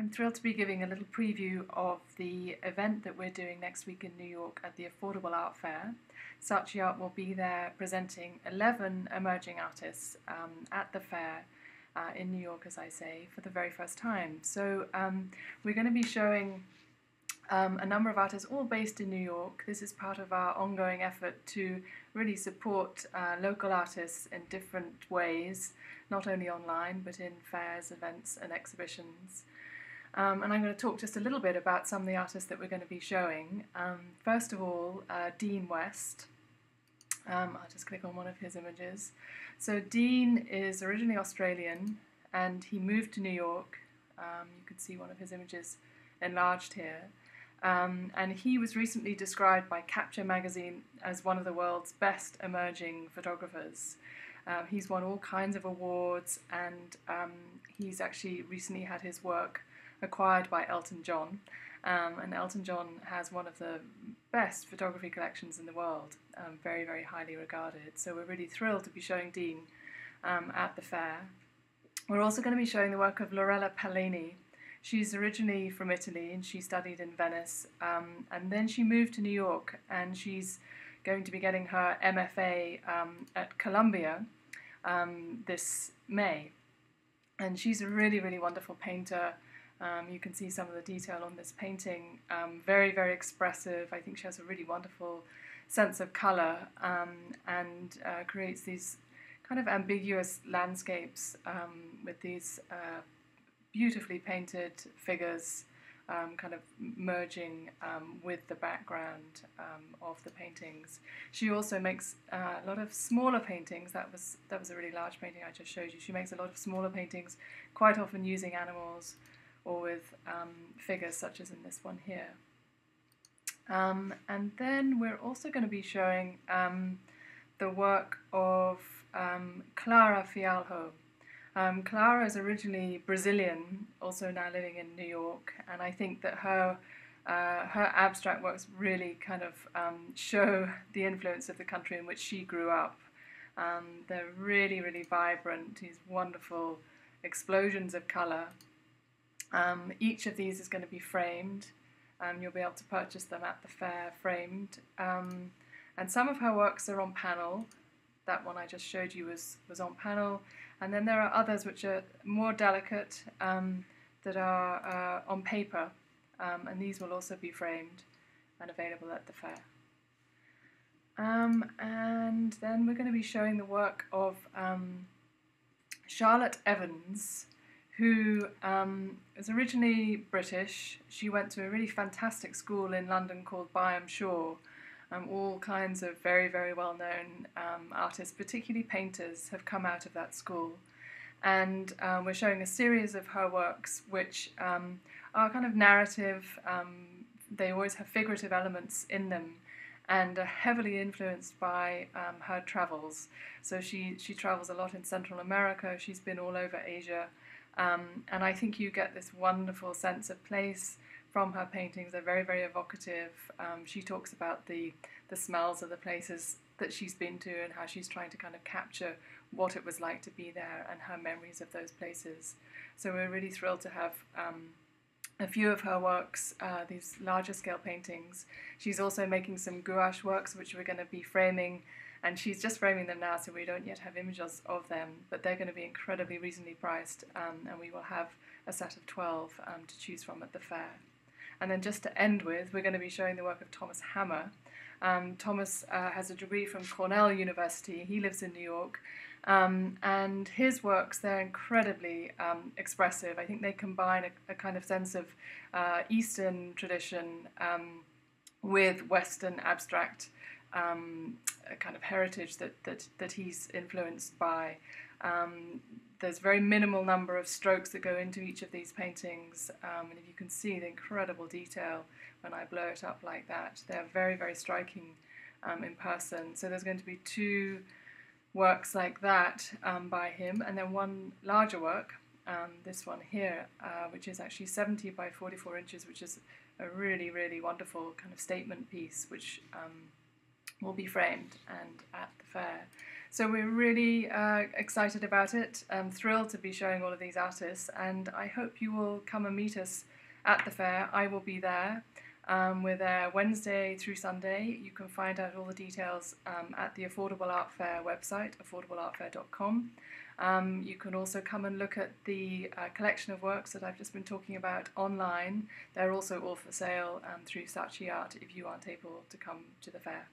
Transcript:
I'm thrilled to be giving a little preview of the event that we're doing next week in New York at the Affordable Art Fair. Saatchi Art will be there presenting 11 emerging artists at the fair in New York, as I say, for the very first time. So we're going to be showing a number of artists, all based in New York. This is part of our ongoing effort to really support local artists in different ways, not only online, but in fairs, events, and exhibitions. And I'm going to talk just a little bit about some of the artists that we're going to be showing. First of all, Dean West. I'll just click on one of his images. So Dean is originally Australian, and he moved to New York. You can see one of his images enlarged here. And he was recently described by Capture magazine as one of the world's best emerging photographers. He's won all kinds of awards, and he's actually recently had his work acquired by Elton John, and Elton John has one of the best photography collections in the world, very, very highly regarded. So we're really thrilled to be showing Dean at the fair. We're also going to be showing the work of Lorella Polini. She's originally from Italy, and she studied in Venice, and then she moved to New York, and she's going to be getting her MFA at Columbia this May. And she's a really, really wonderful painter. You can see some of the detail on this painting, very, very expressive. I think she has a really wonderful sense of colour and creates these kind of ambiguous landscapes with these beautifully painted figures kind of merging with the background of the paintings. She also makes a lot of smaller paintings. That was a really large painting I just showed you. She makes a lot of smaller paintings, quite often using animals or with figures such as in this one here. And then we're also going to be showing the work of Clara Fialho. Clara is originally Brazilian, also now living in New York, and I think that her abstract works really kind of show the influence of the country in which she grew up. They're really, really vibrant, these wonderful explosions of colour. Each of these is going to be framed. You'll be able to purchase them at the fair framed. And some of her works are on panel. That one I just showed you was on panel. And then there are others which are more delicate that are on paper. And these will also be framed and available at the fair. And then we're going to be showing the work of Charlotte Evans, who is originally British. She went to a really fantastic school in London called Byam Shaw. All kinds of very, very well-known artists, particularly painters, have come out of that school. And we're showing a series of her works which are kind of narrative. They always have figurative elements in them and are heavily influenced by her travels. So she travels a lot in Central America. She's been all over Asia. And I think you get this wonderful sense of place from her paintings. They're very, very evocative. She talks about the smells of the places that she's been to and how she's trying to kind of capture what it was like to be there and her memories of those places. So we're really thrilled to have a few of her works, these larger scale paintings. She's also making some gouache works which we're going to be framing, and she's just framing them now, so we don't yet have images of them, but they're going to be incredibly reasonably priced, and we will have a set of 12 to choose from at the fair. And then just to end with, we're going to be showing the work of Thomas Hammer. Thomas has a degree from Cornell University. He lives in New York, and his works, they're incredibly expressive. I think they combine a kind of sense of Eastern tradition with Western abstract a kind of heritage that he's influenced by. There's a very minimal number of strokes that go into each of these paintings, and if you can see the incredible detail when I blow it up like that, they're very, very striking in person. So there's going to be 2 works like that by him, and then one larger work, this one here, which is actually 70 by 44 inches, which is a really, really wonderful kind of statement piece, which will be framed and at the fair. So we're really excited about it. I'm thrilled to be showing all of these artists, and I hope you will come and meet us at the fair. I will be there. We're there Wednesday through Sunday. You can find out all the details at the Affordable Art Fair website, affordableartfair.com. You can also come and look at the collection of works that I've just been talking about online. They're also all for sale through Saatchi Art if you aren't able to come to the fair.